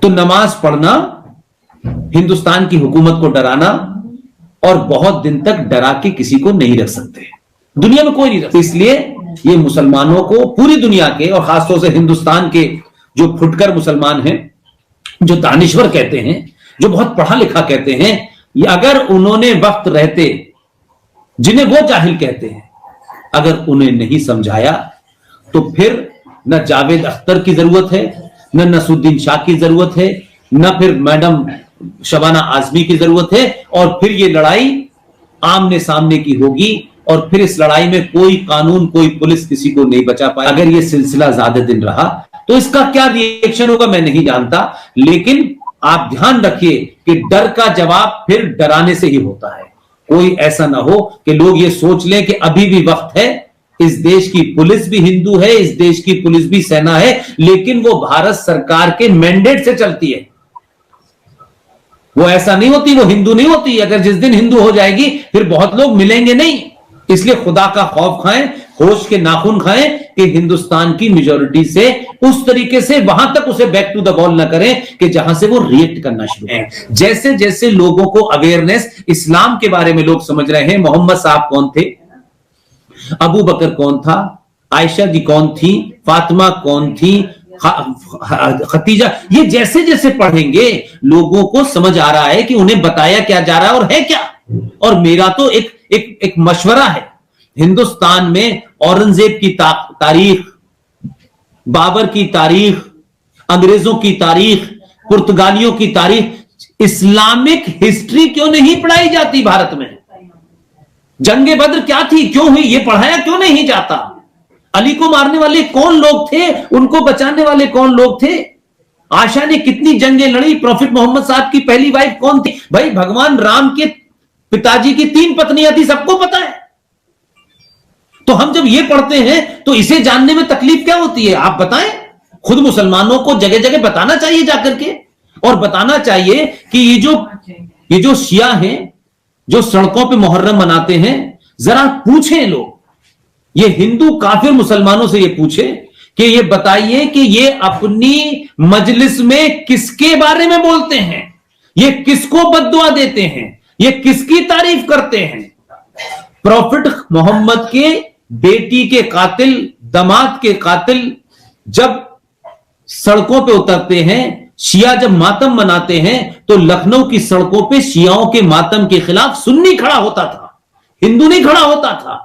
तो नमाज पढ़ना, हिंदुस्तान की हुकूमत को डराना, और बहुत दिन तक डरा के किसी को नहीं रख सकते, दुनिया में कोई नहीं रख सकता। इसलिए ये मुसलमानों को, पूरी दुनिया के और खासतौर से हिंदुस्तान के जो फुटकर मुसलमान हैं, जो दानिश्वर कहते हैं, जो बहुत पढ़ा लिखा कहते हैं, ये अगर उन्होंने वक्त रहते, जिन्हें वो जाहिल कहते हैं, अगर उन्हें नहीं समझाया तो फिर न जावेद अख्तर की जरूरत है, न नसरुद्दीन शाह की जरूरत है, न फिर मैडम शबाना आजमी की जरूरत है, और फिर ये लड़ाई आमने सामने की होगी, और फिर इस लड़ाई में कोई कानून, कोई पुलिस किसी को नहीं बचा पाए। अगर ये सिलसिला ज्यादा दिन रहा तो इसका क्या रिएक्शन होगा मैं नहीं जानता, लेकिन आप ध्यान रखिए कि डर का जवाब फिर डराने से ही होता है। कोई ऐसा ना हो कि लोग ये सोच लें कि अभी भी वक्त है, इस देश की पुलिस भी हिंदू है, इस देश की पुलिस भी सेना है, लेकिन वो भारत सरकार के मैंडेट से चलती है, वो ऐसा नहीं होती, वो हिंदू नहीं होती। अगर जिस दिन हिंदू हो जाएगी फिर बहुत लोग मिलेंगे नहीं। इसलिए खुदा का खौफ खाएं, होश के नाखून खाएं कि हिंदुस्तान की मेजॉरिटी से उस तरीके से वहां तक उसे बैक टू द बॉल ना करें कि जहां से वो रिएक्ट करना शुरू करें। जैसे जैसे लोगों को अवेयरनेस इस्लाम के बारे में लोग समझ रहे हैं, मोहम्मद साहब कौन थे, अबू बकर कौन था, आयशा जी कौन थी, फातिमा कौन थी, खतीजा, ये जैसे जैसे पढ़ेंगे लोगों को समझ आ रहा है कि उन्हें बताया क्या जा रहा है और है क्या। और मेरा तो एक मशवरा है, हिंदुस्तान में औरंगजेब की तारीख, बाबर की तारीख, अंग्रेजों की तारीख, पुर्तगालियों की तारीख, इस्लामिक हिस्ट्री क्यों नहीं पढ़ाई जाती भारत में? जंगे बद्र क्या थी, क्यों हुई, ये पढ़ाया क्यों नहीं जाता? अली को मारने वाले कौन लोग थे, उनको बचाने वाले कौन लोग थे? आशा ने कितनी जंगें लड़ी? प्रॉफिट मोहम्मद साहब की पहली वाइफ कौन थी? भाई भगवान राम के पिताजी की 3 पत्नियां थी, सबको पता है। तो हम जब ये पढ़ते हैं तो इसे जानने में तकलीफ क्या होती है, आप बताएं। खुद मुसलमानों को जगह जगह बताना चाहिए जाकर के, और बताना चाहिए कि ये जो शिया हैं, जो सड़कों पे मुहर्रम मनाते हैं, जरा पूछें लोग, ये हिंदू काफिर मुसलमानों से ये पूछे कि ये बताइए कि ये अपनी मजलिस में किसके बारे में बोलते हैं, ये किसको बद्दुआ देते हैं, ये किसकी तारीफ करते हैं? प्रॉफिट मोहम्मद के बेटी के कातिल, दामाद के कातिल जब सड़कों पे उतरते हैं, शिया जब मातम मनाते हैं, तो लखनऊ की सड़कों पे शियाओं के मातम के खिलाफ सुन्नी खड़ा होता था, हिंदू नहीं खड़ा होता था।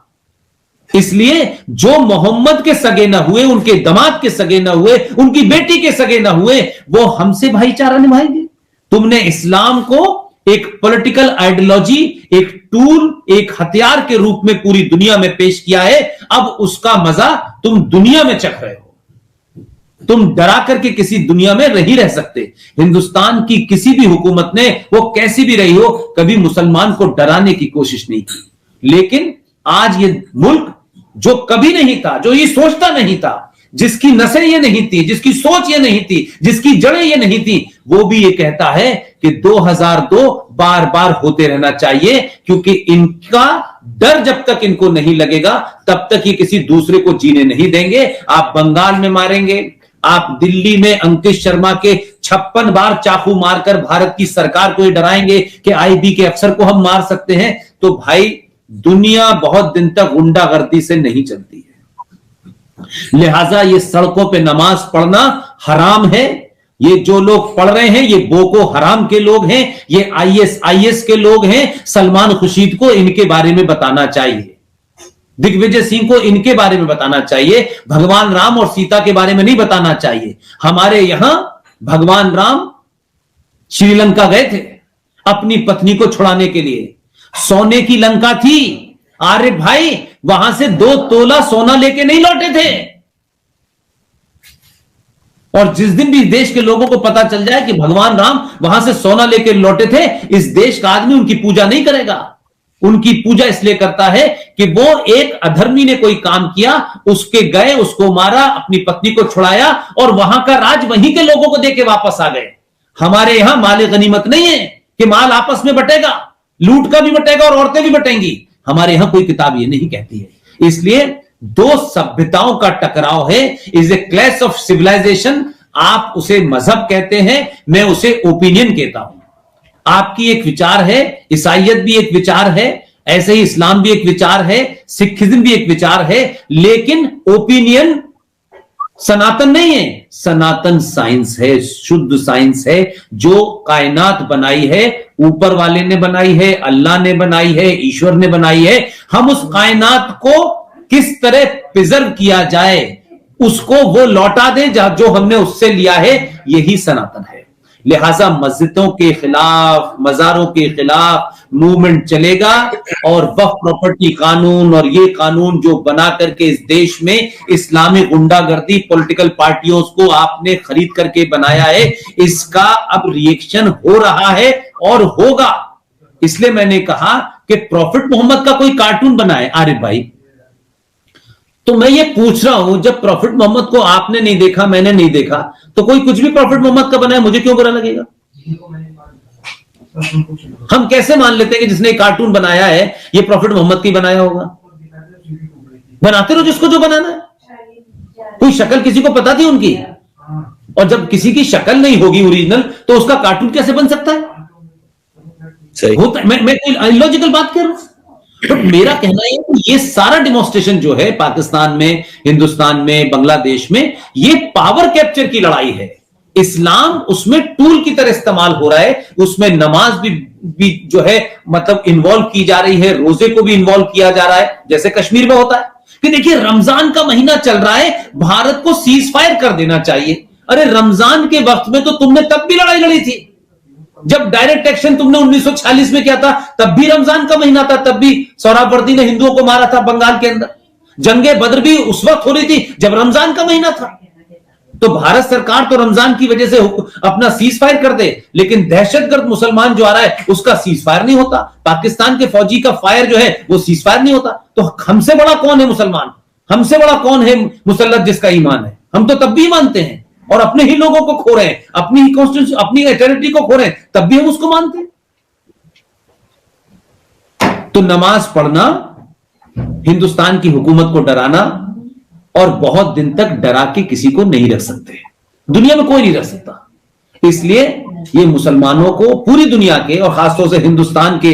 इसलिए जो मोहम्मद के सगे न हुए, उनके दामाद के सगे न हुए, उनकी बेटी के सगे न हुए, वो हमसे भाईचारा निभाएंगे। तुमने इस्लाम को एक पॉलिटिकल आइडियोलॉजी, एक टूल, एक हथियार के रूप में पूरी दुनिया में पेश किया है। अब उसका मजा तुम दुनिया में चख रहे हो। तुम डरा करके किसी दुनिया में नहीं रह सकते। हिंदुस्तान की किसी भी हुकूमत ने, वो कैसी भी रही हो, कभी मुसलमान को डराने की कोशिश नहीं की। लेकिन आज ये मुल्क जो कभी नहीं था, जो ये सोचता नहीं था, जिसकी नसें ये नहीं थी, जिसकी सोच ये नहीं थी, जिसकी जड़ें ये नहीं थी, वो भी ये कहता है कि 2002 बार बार होते रहना चाहिए, क्योंकि इनका डर जब तक इनको नहीं लगेगा तब तक ये किसी दूसरे को जीने नहीं देंगे। आप बंगाल में मारेंगे, आप दिल्ली में अंकित शर्मा के 56 बार चाकू मारकर भारत की सरकार को ये डराएंगे कि आईबी के अफसर को हम मार सकते हैं। तो भाई दुनिया बहुत दिन तक गुंडागर्दी से नहीं चलती है, लिहाजा ये सड़कों पे नमाज पढ़ना हराम है। ये जो लोग पढ़ रहे हैं ये बोको हराम के लोग हैं, ये आईएस के लोग हैं। सलमान खुर्शीद को इनके बारे में बताना चाहिए, दिग्विजय सिंह को इनके बारे में बताना चाहिए, भगवान राम और सीता के बारे में नहीं बताना चाहिए। हमारे यहां भगवान राम श्रीलंका गए थे अपनी पत्नी को छुड़ाने के लिए, सोने की लंका थी। अरे भाई वहां से 2 तोला सोना लेके नहीं लौटे थे। और जिस दिन भी देश के लोगों को पता चल जाए कि भगवान राम वहां से सोना लेके लौटे थे, इस देश का आदमी उनकी पूजा नहीं करेगा। उनकी पूजा इसलिए करता है कि वो एक अधर्मी ने कोई काम किया, उसके गए, उसको मारा, अपनी पत्नी को छुड़ाया और वहां का राज वहीं के लोगों को देके वापस आ गए। हमारे यहां माल गनीमत नहीं है कि माल आपस में बटेगा, लूट का भी बटेगा और औरतें भी बटेंगी। हमारे यहां कोई किताब ये नहीं कहती है। इसलिए 2 सभ्यताओं का टकराव है, is a clash of civilisation. आप उसे मजहब कहते हैं, मैं उसे ओपिनियन कहता हूं। आपकी एक विचार है, ईसाइयत भी एक विचार है, ऐसे ही इस्लाम भी एक विचार है, सिखिज्म भी एक विचार है, लेकिन ओपिनियन सनातन नहीं है। सनातन साइंस है, शुद्ध साइंस है, जो कायनात बनाई है, ऊपर वाले ने बनाई है, अल्लाह ने बनाई है, ईश्वर ने बनाई है। हम उस कायनात को किस तरह प्रिजर्व किया जाए, उसको वो लौटा दे जो हमने उससे लिया है, यही सनातन है। लिहाजा मस्जिदों के खिलाफ, मजारों के खिलाफ मूवमेंट चलेगा, और वक्फ प्रॉपर्टी कानून और ये कानून जो बना करके इस देश में इस्लामी गुंडागर्दी पॉलिटिकल पार्टियों को आपने खरीद करके बनाया है, इसका अब रिएक्शन हो रहा है और होगा। इसलिए मैंने कहा कि प्रॉफिट मोहम्मद का कोई कार्टून बनाए। अरे भाई, तो मैं ये पूछ रहा हूं, जब प्रॉफिट मोहम्मद को आपने नहीं देखा, मैंने नहीं देखा, तो कोई कुछ भी प्रॉफिट मोहम्मद का बनाए, मुझे क्यों बुरा लगेगा? हम कैसे मान लेते हैं कि जिसने कार्टून बनाया है ये प्रॉफिट मोहम्मद की बनाया होगा? बनाते रहो जिसको जो बनाना है। कोई शक्ल किसी को पता थी उनकी? और जब किसी की शक्ल नहीं होगी ओरिजिनल, तो उसका कार्टून कैसे बन सकता है? सही होता है। मैं कोई इलॉजिकल बात कर रहा हूं? तो मेरा कहना है कि ये सारा डिमॉन्स्ट्रेशन जो है पाकिस्तान में, हिंदुस्तान में, बांग्लादेश में, ये पावर कैप्चर की लड़ाई है। इस्लाम उसमें टूल की तरह इस्तेमाल हो रहा है, उसमें नमाज भी जो है मतलब इन्वॉल्व की जा रही है, रोजे को भी इन्वॉल्व किया जा रहा है, जैसे कश्मीर में होता है कि देखिए रमजान का महीना चल रहा है, भारत को सीज फायर कर देना चाहिए। अरे रमजान के वक्त में तो तुमने तब भी लड़ाई लड़ी थी, जब डायरेक्ट एक्शन तुमने 1946 में किया था, तब भी रमजान का महीना था, तब भी सोहरावर्दी ने हिंदुओं को मारा था बंगाल के अंदर। जंगे बद्र भी उस वक्त हो रही थी जब रमजान का महीना था। तो भारत सरकार तो रमजान की वजह से अपना सीज फायर कर दे, लेकिन दहशतगर्द मुसलमान जो आ रहा है उसका सीज फायर नहीं होता, पाकिस्तान के फौजी का फायर जो है वो सीज फायर नहीं होता। तो हमसे बड़ा कौन है मुसलमान? हमसे बड़ा कौन है मुसल्लत जिसका ईमान है? हम तो तब भी मानते हैं, और अपने ही लोगों को खो रहे हैं, अपनी ही कॉन्स्टिट्यूशन, अपनी टेरिटरी को खो रहे हैं, तब भी हम उसको मानते हैं। तो नमाज पढ़ना, हिंदुस्तान की हुकूमत को डराना, और बहुत दिन तक डरा के किसी को नहीं रख सकते, दुनिया में कोई नहीं रख सकता। इसलिए ये मुसलमानों को, पूरी दुनिया के और खासतौर से हिंदुस्तान के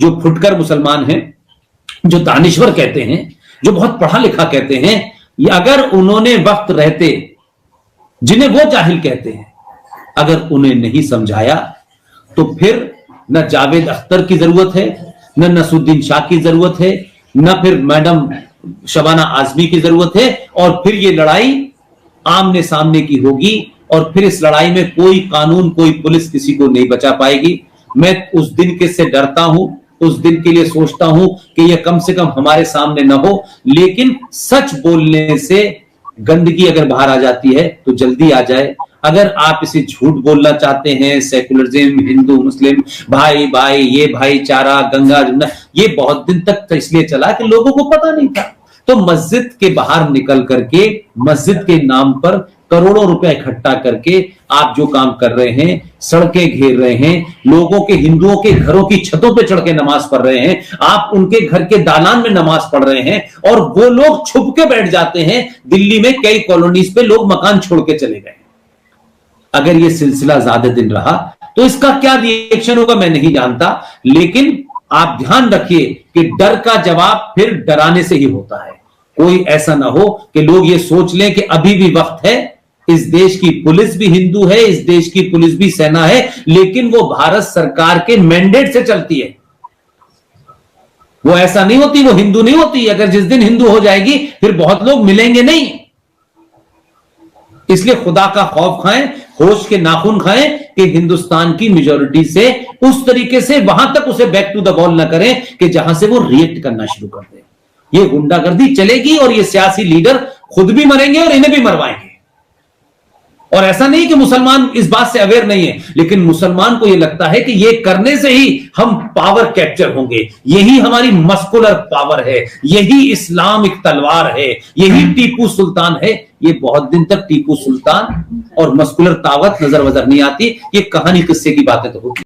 जो फुटकर मुसलमान हैं, जो दानिश्वर कहते हैं, जो बहुत पढ़ा लिखा कहते हैं, ये अगर उन्होंने वक्त रहते, जिन्हें वो जाहिल कहते हैं, अगर उन्हें नहीं समझाया तो फिर न जावेद अख्तर की जरूरत है, न नसरुद्दीन शाह की जरूरत है, न फिर मैडम शबाना आजमी की जरूरत है, और फिर ये लड़ाई आमने सामने की होगी, और फिर इस लड़ाई में कोई कानून, कोई पुलिस किसी को नहीं बचा पाएगी। मैं उस दिन के से डरता हूं, उस दिन के लिए सोचता हूं कि यह कम से कम हमारे सामने न हो, लेकिन सच बोलने से गंदगी अगर बाहर आ जाती है तो जल्दी आ जाए। अगर आप इसे झूठ बोलना चाहते हैं, सेकुलरिज्म, हिंदू मुस्लिम भाई भाई, ये भाईचारा, गंगा जमुना, ये बहुत दिन तक तो इसलिए चला कि लोगों को पता नहीं था। तो मस्जिद के बाहर निकल करके, मस्जिद के नाम पर करोड़ों रुपए इकट्ठा करके आप जो काम कर रहे हैं, सड़कें घेर रहे हैं, लोगों के, हिंदुओं के घरों की छतों पे चढ़ के नमाज पढ़ रहे हैं, आप उनके घर के दालान में नमाज पढ़ रहे हैं, और वो लोग छुप के बैठ जाते हैं। दिल्ली में कई कॉलोनीज पे लोग मकान छोड़ के चले गए। अगर ये सिलसिला ज्यादा दिन रहा तो इसका क्या रिएक्शन होगा मैं नहीं जानता, लेकिन आप ध्यान रखिए कि डर का जवाब फिर डराने से ही होता है। कोई ऐसा ना हो कि लोग ये सोच लें कि अभी भी वक्त है, इस देश की पुलिस भी हिंदू है, इस देश की पुलिस भी सेना है, लेकिन वो भारत सरकार के मैंडेट से चलती है। वो ऐसा नहीं होती, वो हिंदू नहीं होती। अगर जिस दिन हिंदू हो जाएगी फिर बहुत लोग मिलेंगे नहीं। इसलिए खुदा का खौफ खाएं, होश के नाखून खाएं कि हिंदुस्तान की मेजॉरिटी से उस तरीके से वहां तक उसे बैक टू द वॉल ना करें कि जहां से वो रिएक्ट करना शुरू कर दे। ये गुंडागर्दी चलेगी और ये सियासी लीडर खुद भी मरेंगे और इन्हें भी मरवाएंगे। और ऐसा नहीं कि मुसलमान इस बात से अवेयर नहीं है, लेकिन मुसलमान को यह लगता है कि ये करने से ही हम पावर कैप्चर होंगे, यही हमारी मस्कुलर पावर है, यही इस्लामिक तलवार है, यही टीपू सुल्तान है। ये बहुत दिन तक टीपू सुल्तान और मस्कुलर ताकत नजर वजर नहीं आती। ये कहानी किस्से की बातें तो होती।